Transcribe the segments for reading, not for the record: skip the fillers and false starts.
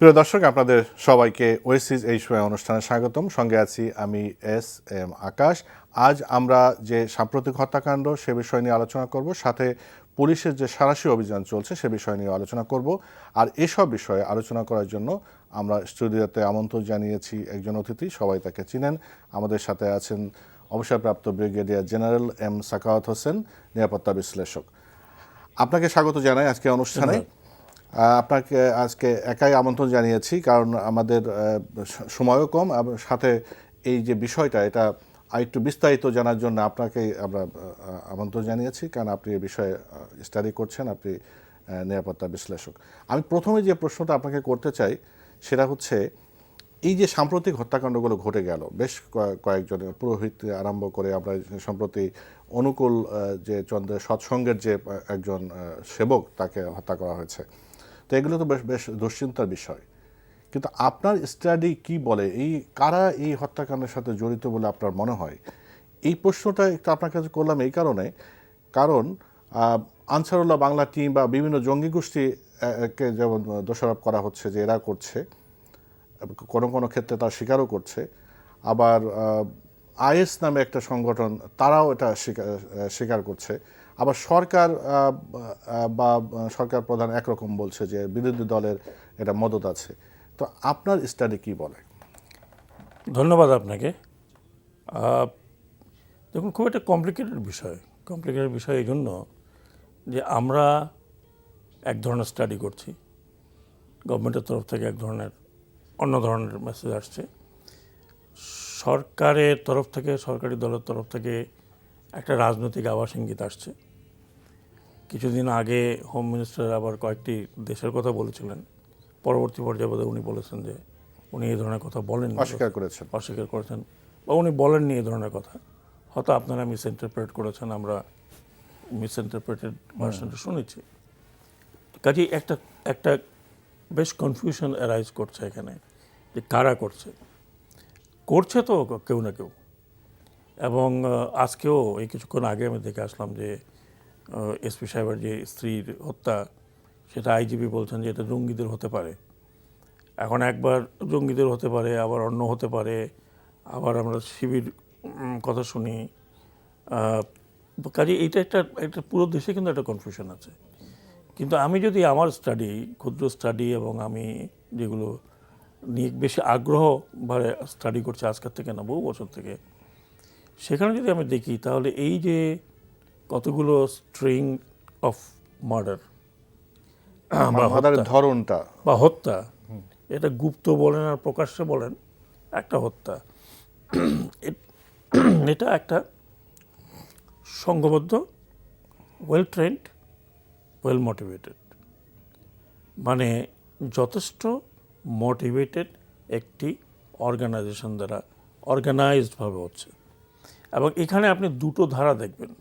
প্রিয় দর্শক, আপনাদের সবাইকে ওয়েসিস এই সময় অনুষ্ঠানে স্বাগতম। সঙ্গে আছি আমি এস আকাশ। আজ আমরা যে সাম্প্রতিক হত্যাকাণ্ড সে বিষয় নিয়ে আলোচনা করব, সাথে পুলিশের যে সাঁড়াশি অভিযান চলছে সে বিষয় নিয়ে আলোচনা করব। আর এসব বিষয়ে আলোচনা করার জন্য আমরা স্টুডিওতে আমন্ত্রণ জানিয়েছি একজন অতিথি, সবাই তাকে চিনেন। আমাদের সাথে আছেন অবসরপ্রাপ্ত brigadier general M Sakhawat Hossain, নিরাপত্তা বিশ্লেষক। আপনাকে স্বাগত জানাই আজকে অনুষ্ঠানে। আপনাকে আজকে একাই আমন্ত্রণ জানিয়েছি কারণ আমাদের সময়ও কম, সাথে এই যে বিষয়টা এটা আরেকটু বিস্তারিত জানার জন্য আপনাকে আমরা আমন্ত্রণ জানিয়েছি, কারণ আপনি এই বিষয়ে স্টাডি করছেন, আপনি নিরাপত্তা বিশ্লেষক। আমি প্রথমে যে প্রশ্নটা আপনাকে করতে চাই সেটা হচ্ছে, এই যে সাম্প্রতিক হত্যাকাণ্ডগুলো ঘটে গেল, বেশ কয়েকজনের পুরোহিত আরম্ভ করে আমরা সম্প্রতি অনুকূল যে চন্দ্রের সৎসঙ্গের যে একজন সেবক, তাকে হত্যা করা হয়েছে। তো এগুলো তো বেশ দুশ্চিন্তার বিষয়। কিন্তু আপনার স্টাডি কি বলে, এই কারা এই হত্যাকাণ্ডের সাথে জড়িত বলে আপনার মনে হয়? এই প্রশ্নটা একটু আপনার কাছে করলাম এই কারণে, কারণ আনসারুল্লাহ বাংলা টিম বা বিভিন্ন জঙ্গি গোষ্ঠীকে যেমন দোষারোপ করা হচ্ছে যে এরা করছে, কোনো কোনো ক্ষেত্রে তার স্বীকারও করছে, আবার আইএস নামে একটা সংগঠন তারাও এটা স্বীকার করছে, আবার সরকার বা সরকার প্রধান একরকম বলছে যে বিরোধী দলের এটা মদত আছে। তো আপনার স্টাডি কি বলে? ধন্যবাদ আপনাকে। দেখুন, খুব একটা কমপ্লিকেটেড বিষয় এই জন্য যে আমরা এক ধরনের স্টাডি করছি, গভর্নমেন্টের তরফ থেকে এক ধরনের অন্য ধরনের মেসেজ আসছে, সরকারের তরফ থেকে, সরকারি দলের তরফ থেকে একটা রাজনৈতিক আভাস ইঙ্গিত আসছে। কিছুদিন আগে হোম মিনিস্টার আবার কয়েকটি দেশের কথা বলেছিলেন, পরবর্তী পর্যায়ে বোধহয় উনি বলেছেন যে উনি এই ধরনের কথা বলেন, অস্বীকার করেছেন বা উনি বলেননি এই ধরনের কথা। হয়তো আপনারা মিসইন্টারপ্রেট করেছেন, আমরা মিসইন্টারপ্রেটেড ভার্সনটা শুনেছি। কাজেই একটা বেশ কনফিউশন অ্যারাইজ করছে এখানে যে কারা করছে তো কেউ না কেউ। এবং আজকেও এই কিছুক্ষণ আগে আমি দেখে আসলাম যে এসপি সাহেবের যে স্ত্রীর হত্যা, সেটা আইজিপি বলছেন যে এটা জঙ্গিদের হতে পারে। এখন একবার জঙ্গিদের হতে পারে, আবার অন্য হতে পারে, আবার আমরা শিবির কথা শুনি। কাজে এইটা একটা পুরো দেশে কিন্তু একটা কনফিউশন আছে। কিন্তু আমি যদি আমার ক্ষুদ্র স্টাডি এবং আমি যেগুলো নিয়ে বেশি আগ্রহভাবে স্টাডি করছি আজকের থেকে না, বহু বছর থেকে, সেখানে যদি আমি দেখি তাহলে এই যে কতগুলো স্ট্রিং অফ মার্ডার বা হত্যা, এটা গুপ্ত বলেন আর প্রকাশ্যে বলেন, একটা হত্যা, এটা একটা সংঘবদ্ধ, ওয়েল ট্রেন্ড, ওয়েল মোটিভেটেড, মানে যথেষ্ট মোটিভেটেড একটি অর্গানাইজেশন দ্বারা অর্গানাইজডভাবে হচ্ছে। এবং এখানে আপনি দুটো ধারা দেখবেন,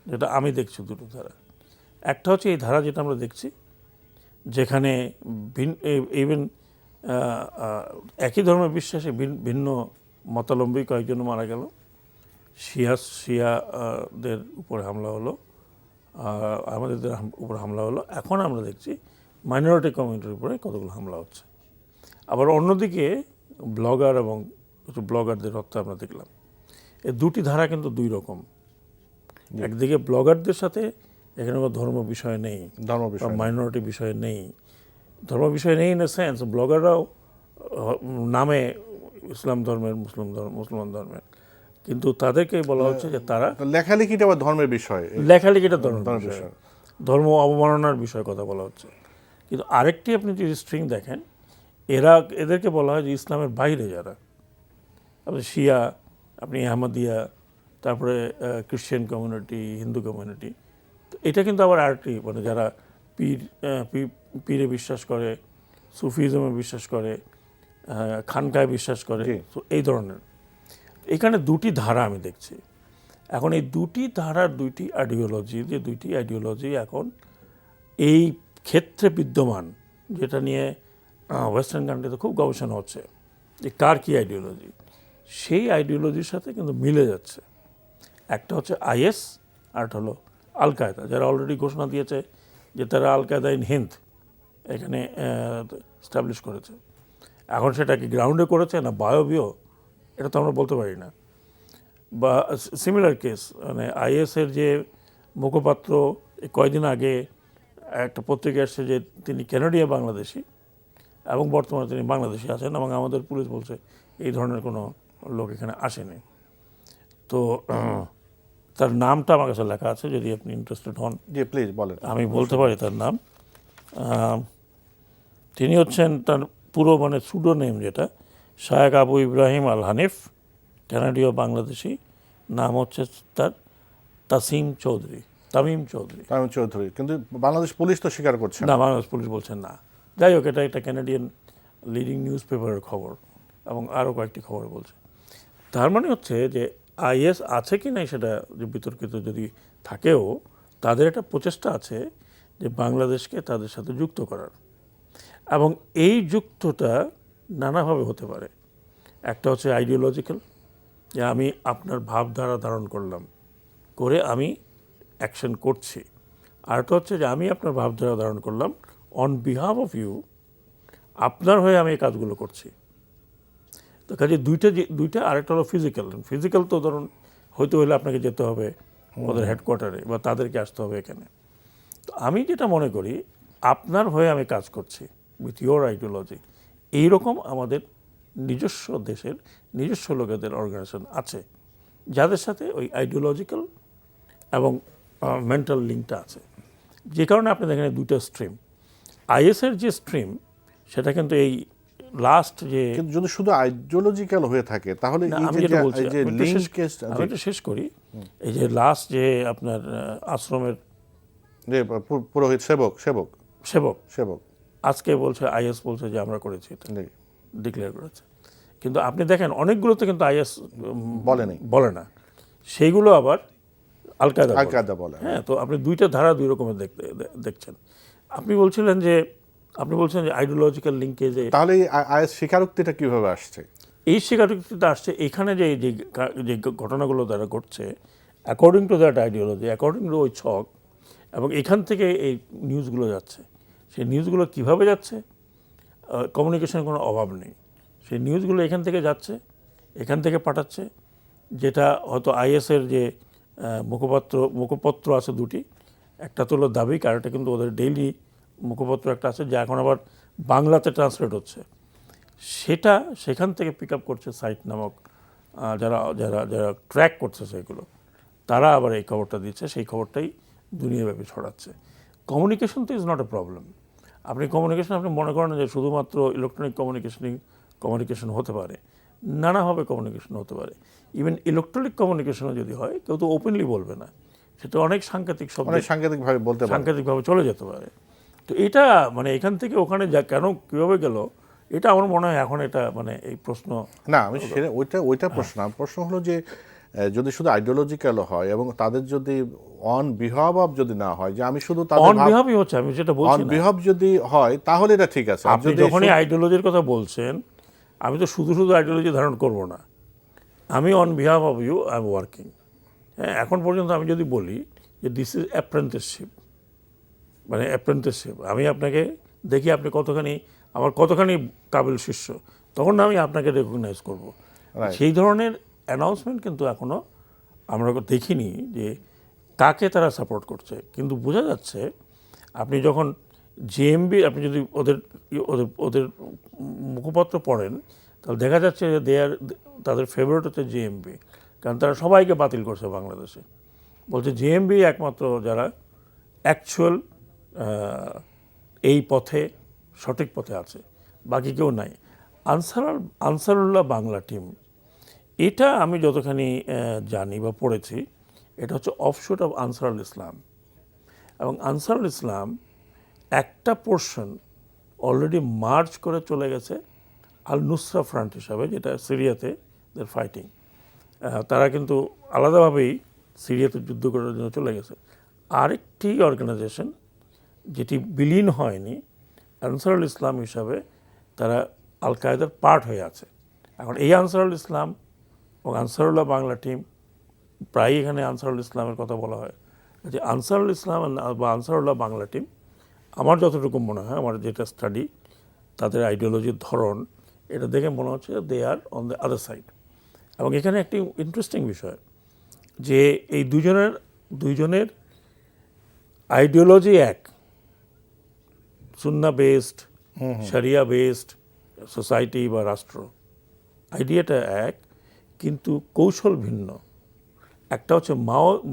যেটা আমি দেখছি দুটো ধারা। একটা হচ্ছে এই ধারা যেটা আমরা দেখছি, যেখানে ইভেন একই ধর্মের বিশ্বাসে ভিন্ন মতাবলম্বী কয়েকজন মারা গেল, শিয়াদের উপরে হামলা হলো, আমাদের উপর হামলা হলো। এখন আমরা দেখছি মাইনরিটি কমিউনিটির উপরে কতগুলো হামলা হচ্ছে। আবার অন্যদিকে ব্লগার এবং কিছু ব্লগারদের হত্যা আমরা দেখলাম। এই দুটি ধারা কিন্তু দুই রকম। একদিকে ব্লগারদের সাথে এখানে কোনো ধর্ম বিষয় নেই, মাইনরিটি বিষয় নেই, ধর্ম বিষয় নেই ইন এ সেন্স, ব্লগাররাও নামে ইসলাম ধর্মের, মুসলমান ধর্মের, কিন্তু তাদেরকে বলা হচ্ছে যে তারা লেখালেখিটা ধর্মের বিষয়, ধর্মের বিষয়, ধর্ম অবমাননার বিষয়ে কথা বলা হচ্ছে। কিন্তু আরেকটি আপনি যদি স্ট্রিং দেখেন, এদেরকে বলা হয় যে ইসলামের বাইরে যারা, আপনি শিয়া, আপনি আহমদিয়া, তারপরে খ্রিশ্চান কমিউনিটি, হিন্দু কমিউনিটি। তো এটা কিন্তু আবার আরেকটি, মানে যারা পীরে বিশ্বাস করে, সুফিজমে বিশ্বাস করে, খানকায় বিশ্বাস করে, তো এই ধরনের। এখানে দুটি ধারা আমি দেখছি। এখন এই দুটি ধারার দুইটি আইডিওলজি এখন এই ক্ষেত্রে বিদ্যমান, যেটা নিয়ে ওয়েস্টার্ন কান্ট্রিতে খুব গবেষণা হচ্ছে যে কার কী আইডিওলজি, সেই আইডিওলজির সাথে কিন্তু মিলে যাচ্ছে। একটা হচ্ছে আইএস, আর একটা হলো আল কায়দা, যারা অলরেডি ঘোষণা দিয়েছে যে তারা আল কায়দা ইন হিন্দ, এখানে স্টাবলিশ করেছে। এখন সেটা কি গ্রাউন্ডে করেছে না বায়োবিও, এটা তো আমরা বলতে পারি না। বা সিমিলার কেস, মানে আইএসের যে মুখপাত্র কয়েকদিন আগে একটা পত্রিকা আসছে যে তিনি কানাডিয়া বাংলাদেশি এবং বর্তমানে তিনি বাংলাদেশি আছেন, এবং আমাদের পুলিশ বলছে এই ধরনের কোনো লোক এখানে আসেনি। তো তার নামটা আমার কাছে লেখা আছে, যদি আপনি ইন্টারেস্টেড হন জি প্লিজ বলেন। আমি বলতে পারি তার নাম। তিনি হচ্ছেন, তার পুরো মানে সুডো নেম যেটা, শায়েখ আবু ইব্রাহিম আল হানিফ, কানাডীয় বাংলাদেশি। নাম হচ্ছে তার তামিম চৌধুরী। তামিম চৌধুরী, কিন্তু বাংলাদেশ পুলিশ তো স্বীকার করছে না, বাংলাদেশ পুলিশ বলছেন না। যাই হোক, এটা একটা ক্যানাডিয়ান লিডিং নিউজ পেপারের খবর এবং আরও কয়েকটি খবর বলছে। তার মানে হচ্ছে যে আইএস আছে কি নাই সেটা যে বিতর্কিত যদি থাকেও, তাদের একটা প্রচেষ্টা আছে যে বাংলাদেশকে তাদের সাথে যুক্ত করার, এবং এই যুক্তটা নানাভাবে হতে পারে। একটা হচ্ছে আইডিওলজিক্যাল, যে আমি আপনার ভাবধারা ধারণ করলাম, করে আমি অ্যাকশন করছি। আরেকটা হচ্ছে যে আমি আপনার ভাবধারা ধারণ করলাম অন বিহাফ অফ ইউ, আপনার হয়ে আমি এই কাজগুলো করছি। তো কাজে দুইটা আরেকটা হলো ফিজিক্যাল তো ধরুন হইতে হলে আপনাকে যেতে হবে ওদের হেডকোয়ার্টারে বা তাদেরকে আসতে হবে এখানে। তো আমি যেটা মনে করি, আপনার হয়ে আমি কাজ করছি উইথ ইয়োর আইডিওলজি, এইরকম আমাদের নিজস্ব দেশের নিজস্ব লোকেদের অর্গানাইজেশন আছে যাদের সাথে ওই আইডিওলজিক্যাল এবং মেন্টাল লিঙ্কটা আছে। যে কারণে আপনি দেখেন দুইটা স্ট্রিম। আইএসের যে স্ট্রিম সেটা কিন্তু এই লাস্ট যে, কিন্তু যদি শুধু আইডিওলজিক্যাল হয়ে থাকে তাহলে এই আমি যে যেটা বলছি, এই যে আমি এটা শেষ করি। এই যে লাস্ট যে আপনার আশ্রমের যে পুরোহিত সেবক আজকে বলছে, আইএস বলছে যে আমরা করেছি, এটা জি, ডিক্লেয়ার করেছে। কিন্তু আপনি দেখেন অনেকগুলোতে কিন্তু আইএস বলে না, সেইগুলো আবার আল কায়দা বলে। হ্যাঁ, তো আপনি দুইটা ধারা দুই রকমের দেখছেন। আপনি বলছিলেন যে আইডিওলজিক্যাল লিঙ্কেজে, তাহলে আইএস স্বীকারোক্তিটা কিভাবে আসছে? এই স্বীকারোক্তিটা আসছে এখানে যে যে ঘটনাগুলো দ্বারা ঘটছে according to that ideology, according to ওই ছক, এবং এখান থেকে এই নিউজগুলো যাচ্ছে। সেই নিউজগুলো কিভাবে যাচ্ছে? কমিউনিকেশনের কোনো অভাব নেই। সেই নিউজগুলো এখান থেকে যাচ্ছে, এখান থেকে পাঠাচ্ছে, যেটা হয়তো আইএসের যে মুখপত্র আছে দুটি, একটা তো হলো দাবি, আর একটা কিন্তু ওদের ডেইলি মুখপত্র একটা আছে যা এখন আবার বাংলাতে ট্রান্সলেট হচ্ছে। সেটা সেখান থেকে পিক আপ করছে সাইট নামক যারা যারা যারা ট্র্যাক করছে সেগুলো, তারা আবার এই খবরটা দিচ্ছে, সেই খবরটাই দুনিয়াব্যাপী ছড়াচ্ছে। কমিউনিকেশন তো ইজ নট এ প্রবলেম। আপনি মনে করেন যে শুধুমাত্র ইলেকট্রনিক কমিউনিকেশন হতে পারে, নানাভাবে কমিউনিকেশন হতে পারে। ইভেন ইলেকট্রনিক কমিউনিকেশনও যদি হয়, কেউ তো ওপেনলি বলবে না, সেটা অনেক সাংকেতিকভাবে চলে যেতে পারে। তো এটা মানে এখান থেকে ওখানে কেন কীভাবে গেল, এটা আমার মনে হয় এখন এটা মানে এই প্রশ্ন না, আমি ওইটা প্রশ্ন না। প্রশ্ন হলো যে যদি শুধু আইডিওলজিক্যাল হয় এবং তাদের যদি অন বিহাভ অফ যদি না হয়, যে আমি শুধু অন বিহাভই হচ্ছে, আমি যেটা বলছি, অন বিহাভ যদি হয় তাহলে এটা ঠিক আছে। আপনি যখনই আইডিওলজির কথা বলছেন, আমি তো শুধু আইডিওলজি ধারণ করব না, আমি on behalf of you I am working. হ্যাঁ, এখন পর্যন্ত আমি যদি বলি যে দিস ইজ অ্যাপ্রেন্টিসশিপ, মানে অ্যাপ্রেন্টিসশিপ, আমি আপনাকে দেখি আপনি আমার কতখানি কাবিল শিষ্য, তখন আমি আপনাকে রেকগনাইজ করব। সেই ধরনের অ্যানাউন্সমেন্ট কিন্তু এখনও আমরা দেখিনি যে কাকে তারা সাপোর্ট করছে। কিন্তু বোঝা যাচ্ছে, আপনি যখন জেএমবি, আপনি যদি ওদের ওদের মুখপত্র পড়েন, তাহলে দেখা যাচ্ছে যে তাদের ফেভারিট হচ্ছে জেএমবি, কারণ তারা সবাইকে বাতিল করছে বাংলাদেশে। বলছে জেএমবি একমাত্র যারা অ্যাকচুয়াল এই সঠিক পথে আছে, বাকি কেউ নাই। আনসারুল্লাহ বাংলা টিম, এটা আমি যতখানি জানি বা পড়েছি, এটা হচ্ছে অফশুট অফ আনসারুল ইসলাম, এবং আনসারুল ইসলাম একটা পোর্শন অলরেডি মার্চ করে চলে গেছে আল নুসরা ফ্রন্ট হিসাবে, যেটা সিরিয়াতে দের ফাইটিং। তারা কিন্তু আলাদাভাবেই সিরিয়াতে যুদ্ধ করার জন্য চলে গেছে। আরেকটি অর্গানাইজেশন যেটি বিলীন হয়নি, আনসারুল ইসলাম হিসাবে তারা আল কায়দার পার্ট হয়ে আছে। এখন এই আনসারুল ইসলাম এবং আনসারুল্লাহ বাংলা টিম, প্রায়ই এখানে আনসারুল ইসলামের কথা বলা হয়, যে আনসারুল ইসলাম বা আনসারুল্লাহ বাংলা টিম আমার যতটুকু মনে হয়, আমার যেটা স্টাডি, তাদের আইডিওলজির ধরন, এটা দেখে মনে হচ্ছে দে আর অন দ্য আদার সাইড। এবং এখানে একটি ইন্টারেস্টিং বিষয় যে এই দুইজনের আইডিওলজি এক, সুন্না বেসড, শরিয়া বেসড সোসাইটি বা রাষ্ট্র, আইডিয়াটা এক, কিন্তু কৌশল ভিন্ন। একটা হচ্ছে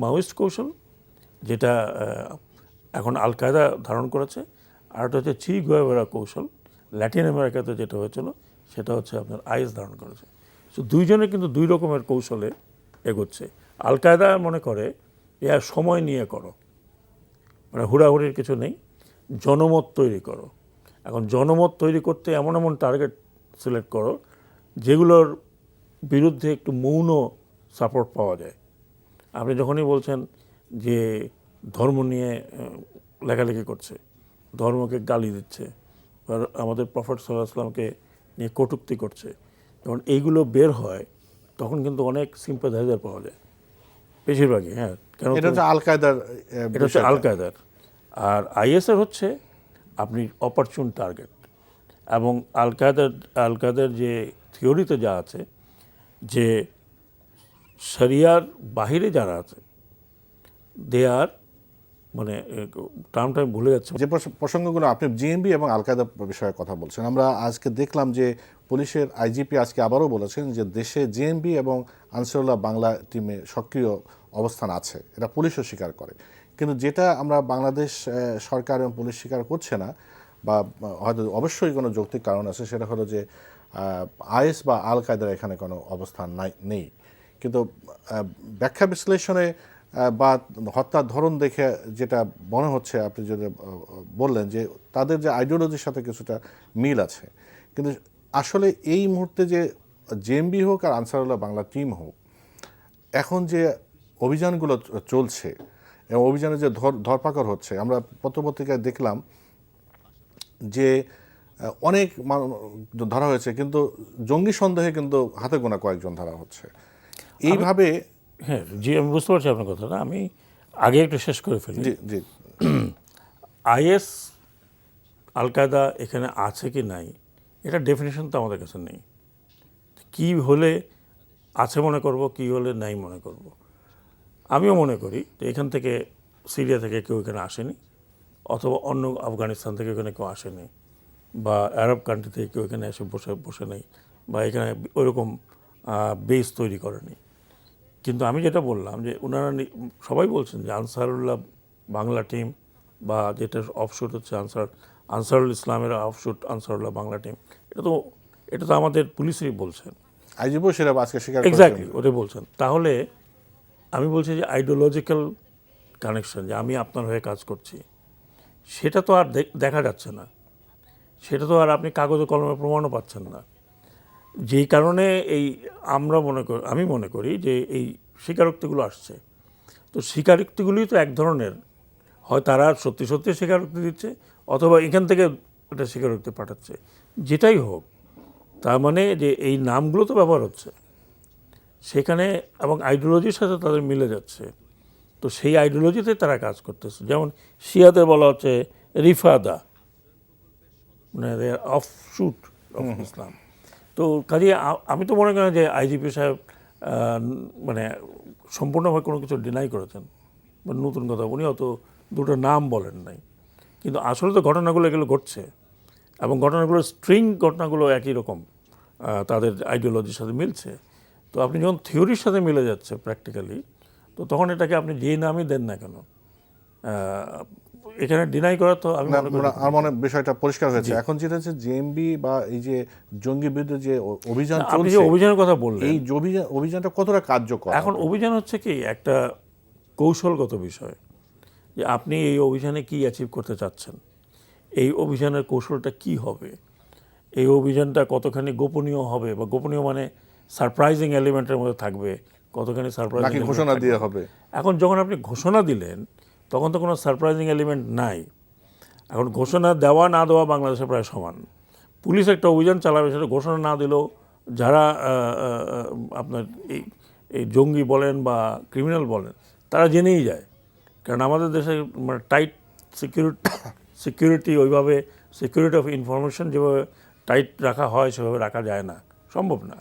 মাওয়িস্ট কৌশল, যেটা এখন আল কায়দা ধারণ করেছে, আর একটা হচ্ছে চি গুয়েভারা কৌশল, ল্যাটিন আমেরিকাতে যেটা হয়েছিল, সেটা হচ্ছে আপনার আইএস ধারণ করেছে। তো দুইজনে কিন্তু দুই রকমের কৌশলে এগোচ্ছে। আল কায়দা মনে করে এর সময় নিয়ে করো, মানে হুড়াহুড়ির কিছু নেই, জনমত তৈরি করো। এখন জনমত তৈরি করতে এমন এমন টার্গেট সিলেক্ট করো যেগুলোর বিরুদ্ধে একটু মৌন সাপোর্ট পাওয়া যায়। আপনি যখনই বলছেন যে ধর্ম নিয়ে লেখালেখি করছে, ধর্মকে গালি দিচ্ছে, বা আমাদের প্রফেট সাল্লাল্লাহু আলাইহি ওয়াসাল্লামকে নিয়ে কটূক্তি করছে, যখন এইগুলো বের হয় তখন কিন্তু অনেক সিম্পাথাইজার পাওয়া যায়, বেশিরভাগই। হ্যাঁ, কেন? এটা হচ্ছে আল কায়দার এটা হচ্ছে আল কায়দার। আর আইএসের হচ্ছে আপনি অপরচুন টার্গেট। এবং আল কায়দার যে থিওরিতে যা আছে, যে শরিয়ার বাহিরে যারা আছে দে আর, মানে টার্মটা আমি ভুলে যাচ্ছি। যে প্রসঙ্গগুলো আপনি জিএমবি এবং আল কায়দা বিষয়ে কথা বলছেন, আমরা আজকে দেখলাম যে পুলিশের আইজিপি আজকে আবারও বলেছেন যে দেশে জিএমবি এবং আনসারুল্লাহ বাংলা টিমে সক্রিয় অবস্থান আছে, এটা পুলিশও স্বীকার করে। কিন্তু যেটা আমরা বাংলাদেশ সরকার এবং পুলিশ স্বীকার করছে না, বা হয়তো অবশ্যই কোনো যৌক্তিক কারণ আছে, সেটা হলো যে আইএস বা আল কায়দার এখানে কোনো অবস্থান নেই। কিন্তু ব্যাখ্যা বিশ্লেষণে বা হত্যার ধরন দেখে যেটা মনে হচ্ছে, আপনি যেটা বললেন যে তাদের যে আইডিওলজির সাথে কিছুটা মিল আছে, কিন্তু আসলে এই মুহূর্তে যে জেএমবি হোক আর আনসারুল্লাহ বাংলা টিম হোক, এখন যে অভিযানগুলো চলছে এবং অভিযানে যে ধরপাকড় হচ্ছে, আমরা পত্রপত্রিকায় দেখলাম যে অনেক ধরা হয়েছে, কিন্তু জঙ্গি সন্দেহে কিন্তু হাতে গোনা কয়েকজন ধরা হচ্ছে এইভাবে। হ্যাঁ জি, আমি বুঝতে পারছি আপনার কথাটা। আমি আগে একটু শেষ করে ফেলি। জি জি। আইএস আল কায়দা এখানে আছে কি নাই, এটা ডেফিনেশন তো আমাদের কাছে নেই। কি হলে আছে মনে করব, কি হলে নাই মনে করব। আমিও মনে করি যে এখান থেকে, সিরিয়া থেকে কেউ এখানে আসেনি, অথবা অন্য আফগানিস্তান থেকে এখানে কেউ আসেনি, বা আরব কান্ট্রি থেকে কেউ এখানে এসে বসে নেই, বা এখানে ওইরকম বেস তৈরি করেনি। কিন্তু আমি যেটা বললাম যে ওনারা সবাই বলছেন যে আনসারুল্লাহ বাংলা টিম, বা যেটা অফশুট হচ্ছে আনসারুল ইসলামের অফশুট আনসারুল্লাহ বাংলা টিম, এটা তো আমাদের পুলিশই বলছেন। আইজিবো সেটা আজকে স্বীকার এক্স্যাক্টলি ওটাই বলছেন। তাহলে আমি বলছি যে আইডিওলজিক্যাল কানেকশন, যে আমি আপনার হয়ে কাজ করছি, সেটা তো আর দেখা যাচ্ছে না, সেটা তো আর আপনি কাগজে কলমে প্রমাণও পাচ্ছেন না। যেই কারণে আমি মনে করি যে এই স্বীকারোক্তিগুলো আসছে, তো স্বীকারোক্তিগুলোই তো এক ধরনের, হয় তারা সত্যি সত্যি স্বীকারোক্তি দিচ্ছে, অথবা এখান থেকে একটা স্বীকারোক্তি পাঠাচ্ছে। যেটাই হোক, তার মানে যে এই নামগুলো তো ব্যবহার হচ্ছে সেখানে, এবং আইডিওলজির সাথে তাদের মিলে যাচ্ছে, তো সেই আইডিওলজিতে তারা কাজ করতেছে। যেমন শিয়াদের বলা হচ্ছে রিফাদা, মানে অফশুট অফ ইসলাম। তো কাজে আমি তো মনে করি যে আইজিপি সাহেব মানে সম্পূর্ণভাবে কোনো কিছু ডিনাই করেছেন, বা নতুন কথা, উনি অত দুটো নাম বলেন নাই, কিন্তু আসলে তো ঘটনাগুলো এগুলো ঘটছে, এবং ঘটনাগুলোর ঘটনাগুলো একই রকম, তাদের আইডিওলজির সাথে মিলছে। তো আপনি যখন থিওরির সাথে মিলে যাচ্ছে প্র্যাকটিক্যালি, তো তখন এটাকে আপনি যে নামই দেন না কেন, এখানে ডিনাই করা তো আমি আমার মনে বিষয়টা পরিষ্কার হয়েছে। এখন যেটা হচ্ছে জেএমবি বা এই যে জঙ্গি বিরুদ্ধে যে অভিযান আপনি চলছে, যে অভিযানের কথা বললেন, এই অভিযানটা কতটা কার্যকর? এখন অভিযান হচ্ছে কি একটা কৌশলগত বিষয়, যে আপনি এই অভিযানে কি অ্যাচিভ করতে চাচ্ছেন, এই অভিযানের কৌশলটা কি হবে, এই অভিযানটা কতখানি গোপনীয় হবে, বা গোপনীয় মানে সারপ্রাইজিং এলিমেন্টের মধ্যে থাকবে, কতখানি সারপ্রাইজিং ঘোষণা দিয়ে হবে। এখন যখন আপনি ঘোষণা দিলেন তখন তো কোনো সারপ্রাইজিং এলিমেন্ট নাই। এখন ঘোষণা দেওয়া না দেওয়া বাংলাদেশে প্রায় সমান। পুলিশ একটা অভিযান চালাবে, সেটা ঘোষণা না দিলেও যারা আপনার এই জঙ্গি বলেন বা ক্রিমিনাল বলেন, তারা জেনেই যায়। কারণ আমাদের দেশে মানে টাইট সিকিউরিটি ওইভাবে সিকিউরিটি অফ ইনফরমেশন যেভাবে টাইট রাখা হয় সেভাবে রাখা যায় না, সম্ভব না।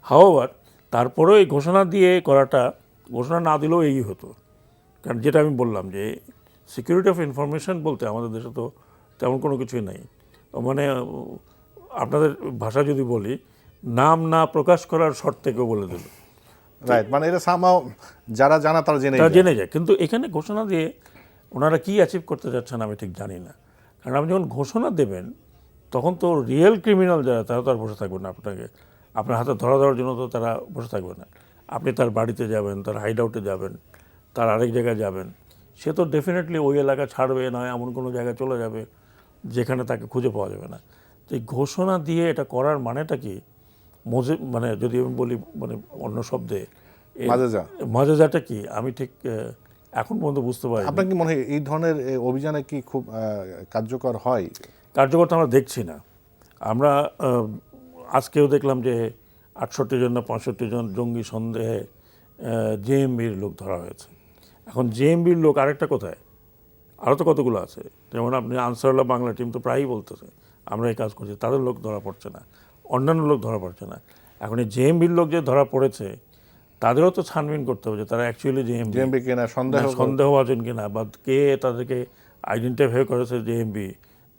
হাওয়ার তারপরেও এই ঘোষণা দিয়ে করাটা, ঘোষণা না দিলেও এই হতো। কারণ যেটা আমি বললাম যে সিকিউরিটি অফ ইনফরমেশন বলতে আমাদের দেশে তো তেমন কোনো কিছুই নেই। মানে আপনাদের ভাষা যদি বলি, নাম না প্রকাশ করার শর্তে কেউ বলে দিল, রাইট, মানে এটা সামহাও যারা জানা তারা জেনে তারা জেনে যায়। কিন্তু এখানে ঘোষণা দিয়ে ওনারা কি অ্যাচিভ করতে যাচ্ছেন আমি ঠিক জানি না। কারণ আপনি যখন ঘোষণা দেবেন তখন তো রিয়েল ক্রিমিনাল যারা তারা তো আর বসে থাকবে না, আপনার হাতে ধরা দেওয়ার জন্য তো তারা বসে থাকবে না। আপনি তার বাড়িতে যাবেন, তার হাইড আউটে যাবেন, তার আরেক জায়গায় যাবেন, সে তো ডেফিনেটলি ওই এলাকা ছাড়বে, নয় এমন কোনো জায়গায় চলে যাবে যেখানে তাকে খুঁজে পাওয়া যাবে না। তো এই ঘোষণা দিয়ে এটা করার মানেটা কি, মানে যদি আমি বলি মানে অন্য শব্দে মাজেজাটা কি, আমি ঠিক এখন পর্যন্ত বুঝতে পারি। আপনার কি মনে হয় এই ধরনের অভিযানে কি খুব কার্যকর হয়? কার্যকর তো আমরা দেখছি না। আমরা আজকেও দেখলাম যে 68 জন না 65 জন জঙ্গি সন্দেহে জেএমবির লোক ধরা হয়েছে। এখন জেএমবির লোক আরেকটা কোথায়, আরও তো কতগুলো আছে। যেমন আপনি আনসারুল্লাহ বাংলা টিম তো প্রায়ই বলতেছে আমরা এই কাজ করছি, তাদের লোক ধরা পড়ছে না, অন্যান্য লোক ধরা পড়ছে না। এখন এই জেএমবির লোক যে ধরা পড়েছে তাদেরও তো ছানবিন করতে হবে যে তারা অ্যাকচুয়ালি জেএমবি কিনা, সন্দেহভাজন কিনা, বা কে তাদেরকে আইডেন্টিফাই করেছে জেএমবি,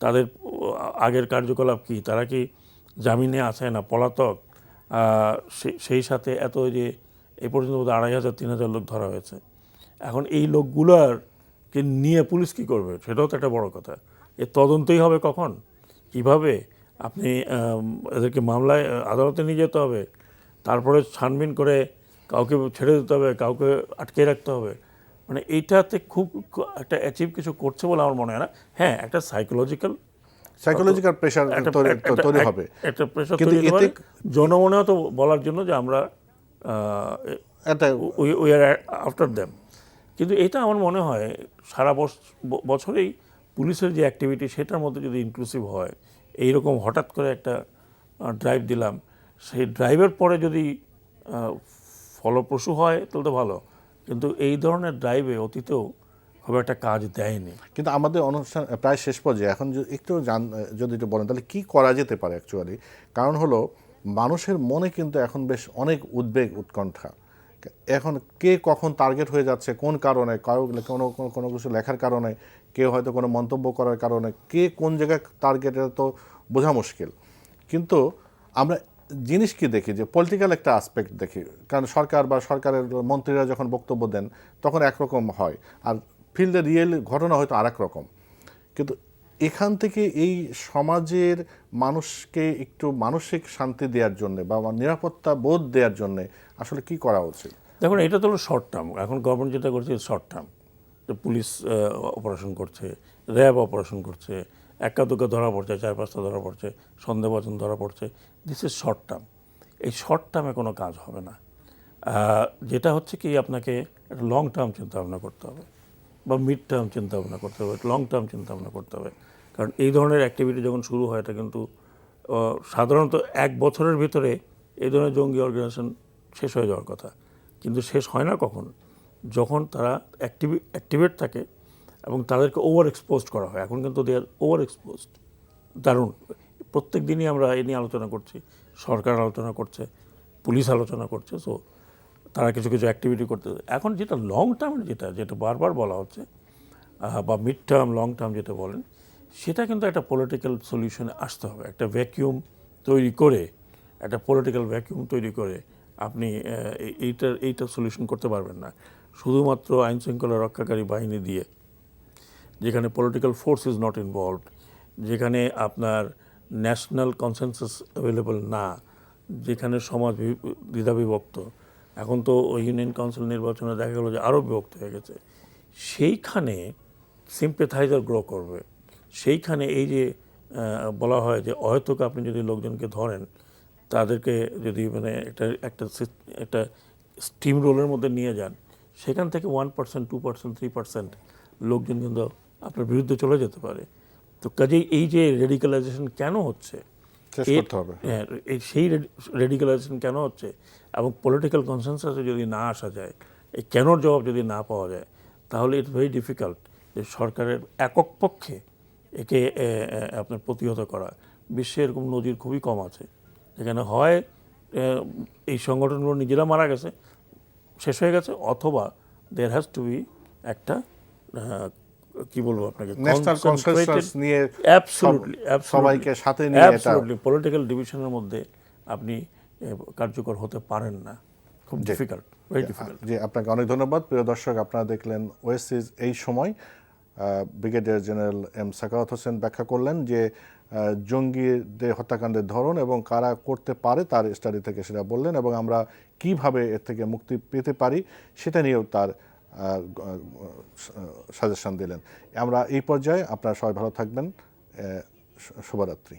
তাদের আগের কার্যকলাপ কি, তারা কি জামিনে আছে না পলাতক। সেই সাথে এত যে এ পর্যন্ত 2500-3000 লোক ধরা হয়েছে। এখন এই লোকগুলোকে নিয়ে পুলিশ কি করবে সেটাও তো একটা বড় কথা। এর তদন্তই হবে কখন, কিভাবে, আপনি এদেরকে মামলায় আদালতে নিয়ে যেতে হবে, তারপরে ছানবিন করে কাউকে ছেড়ে দিতে হবে, কাউকে আটকে রাখতে হবে। মানে এইটাতে খুব একটা অ্যাচিভ কিছু করছে বলে আমার মনে হয় না। হ্যাঁ, একটা সাইকোলজিক্যাল প্রেশার তৈরি হবে, একটা প্রেশার তৈরি হবে জনমনেও তো বলার জন্য যে আমরা উই আর আফটার দেম। কিন্তু এটা আমার মনে হয় সারা বছরেই পুলিশের যে অ্যাক্টিভিটি সেটার মধ্যে যদি ইনক্লুসিভ হয়, এইরকম হঠাৎ করে একটা ড্রাইভ দিলাম, সেই ড্রাইভের পরে যদি ফলপ্রসূ হয় তাহলে তো ভালো। কিন্তু এই ধরনের ড্রাইভে অতীতেও খুব একটা কাজ দেয়নি। কিন্তু আমাদের অনুষ্ঠান প্রায় শেষ পর্যায়ে, এখন একটু যদি একটু বলেন তাহলে কি করা যেতে পারে অ্যাকচুয়ালি। কারণ হলো মানুষের মনে কিন্তু এখন বেশ অনেক উদ্বেগ উৎকণ্ঠা। এখন কে কখন টার্গেট হয়ে যাচ্ছে, কোন কারণে, কোনো কোনো কিছু লেখার কারণে, কেউ হয়তো কোনো মন্তব্য করার কারণে, কে কোন জায়গায় টার্গেট, এটা তো বোঝা মুশকিল। কিন্তু আমরা জিনিস কি দেখি যে পলিটিক্যাল একটা আসপেক্ট দেখি, কারণ সরকার বা সরকারের মন্ত্রীরা যখন বক্তব্য দেন তখন একরকম হয়, আর ফিল্ডে রিয়েল ঘটনা হয়তো আর এক রকম। কিন্তু এখান থেকে এই সমাজের মানুষকে একটু মানসিক শান্তি দেওয়ার জন্য বা নিরাপত্তা বোধ দেওয়ার জন্য আসলে কি করা উচিত? দেখুন, এটা তো হলো শর্ট টার্ম। এখন গভর্নমেন্ট যেটা করছে শর্ট টার্ম, তো পুলিশ অপারেশন করছে, র্যাব অপারেশন করছে, একা দুকা ধরা পড়ছে, 4-5টা ধরা পড়ছে, সন্দেহভাজন ধরা পড়ছে। This is short term. এই শর্ট টার্মে কোনো কাজ হবে না। যেটা হচ্ছে কি, আপনাকে একটা লং টার্ম চিন্তাভাবনা করতে হবে, বা মিড টার্ম চিন্তাভাবনা করতে হবে, লং টার্ম চিন্তাভাবনা করতে হবে। কারণ এই ধরনের অ্যাক্টিভিটি যখন শুরু হয়, এটা কিন্তু সাধারণত 1 বছরের ভিতরে এই ধরনের জঙ্গি অর্গানাইজেশন শেষ হয়ে যাওয়ার কথা। কিন্তু শেষ হয় না কখন, যখন তারা অ্যাক্টিভেট থাকে এবং তাদেরকে ওভার এক্সপোজড করা হয়। এখন কিন্তু দে আর ওভার এক্সপোজড। দারুণ, প্রত্যেক দিনই আমরা এ নিয়ে আলোচনা করছি, সরকার আলোচনা করছে, পুলিশ আলোচনা করছে। সো তারা কিছু কিছু অ্যাক্টিভিটি করতে, এখন যেটা লং টার্মের যেটা বারবার বলা হচ্ছে, বা মিড টার্ম লং টার্ম যেটা বলেন, সেটা কিন্তু একটা পলিটিক্যাল সলিউশনে আসতে হবে। একটা ভ্যাকিউম তৈরি করে, একটা পলিটিক্যাল ভ্যাকিউম তৈরি করে আপনি এইটার সলিউশন করতে পারবেন না শুধুমাত্র আইনশৃঙ্খলা রক্ষাকারী বাহিনী দিয়ে, যেখানে political force is not involved, যেখানে আপনার ন্যাশনাল কনসেনসাস অ্যাভেলেবল না, যেখানে সমাজ দ্বিধাবিভক্ত। এখন তো ইউনিয়ন কাউন্সিল নির্বাচনে দেখা গেল যে আরও বিভক্ত হয়ে গেছে। সেইখানে সিম্পেথাইজার গ্রো করবে। সেইখানে এই যে বলা হয় যে অহেতুক আপনি যদি লোকজনকে ধরেন, তাদেরকে যদি মানে একটা স্টিম রোলের মধ্যে নিয়ে যান, সেখান থেকে 1%, 2%, 3% লোকজন কিন্তু আপনার বিরুদ্ধে চলে যেতে পারে। তো কাজেই এই যে রেডিক্যালাইজেশন কেন হচ্ছে, হ্যাঁ, সেই রেডিক্যালাইজেশন কেন হচ্ছে, এবং পলিটিক্যাল কনসেনসাসে যদি না আসা যায়, এই কেনর জবাব যদি না পাওয়া যায়, তাহলে ইটস ভেরি ডিফিকাল্ট যে সরকারের একক পক্ষে একে আপনার প্রতিহত করা। বিশ্বে এরকম নজির খুবই কম আছে, যেখানে হয় এই সংগঠনগুলো নিজেরা মারা গেছে, শেষ হয়ে গেছে, অথবা দেয়ার হ্যাজ টু বি একটা কি বলবো আপনাকে, ন্যাশনাল কনসেনসাস নিয়ে অ্যাবসলিউটলি সবাইকে সাথে নিয়ে এটা অ্যাবসলিউটলি পলিটিক্যাল ডিভিশনের মধ্যে আপনি কার্যকর হতে পারেন না, খুব ডিফিকাল্ট, ভেরি ডিফিকাল্ট। জি, আপনাকে অনেক ধন্যবাদ। প্রিয় দর্শক, আপনারা দেখলেন ওয়েসিস এই সময়। Brigadier general M Sakhawat Hossain ব্যাখ্যা করলেন যে জঙ্গিদের হত্যাকাণ্ডের ধরন এবং কারা করতে পারে তার স্টাডি থেকে সেটা বললেন, এবং আমরা কিভাবে এর থেকে মুক্তি পেতে পারি সেটা নিয়েও তার সাজেশন দিলেন। আমরা এই পর্যায়ে আপনারা সবাই ভালো থাকবেন। শুভরাত্রি।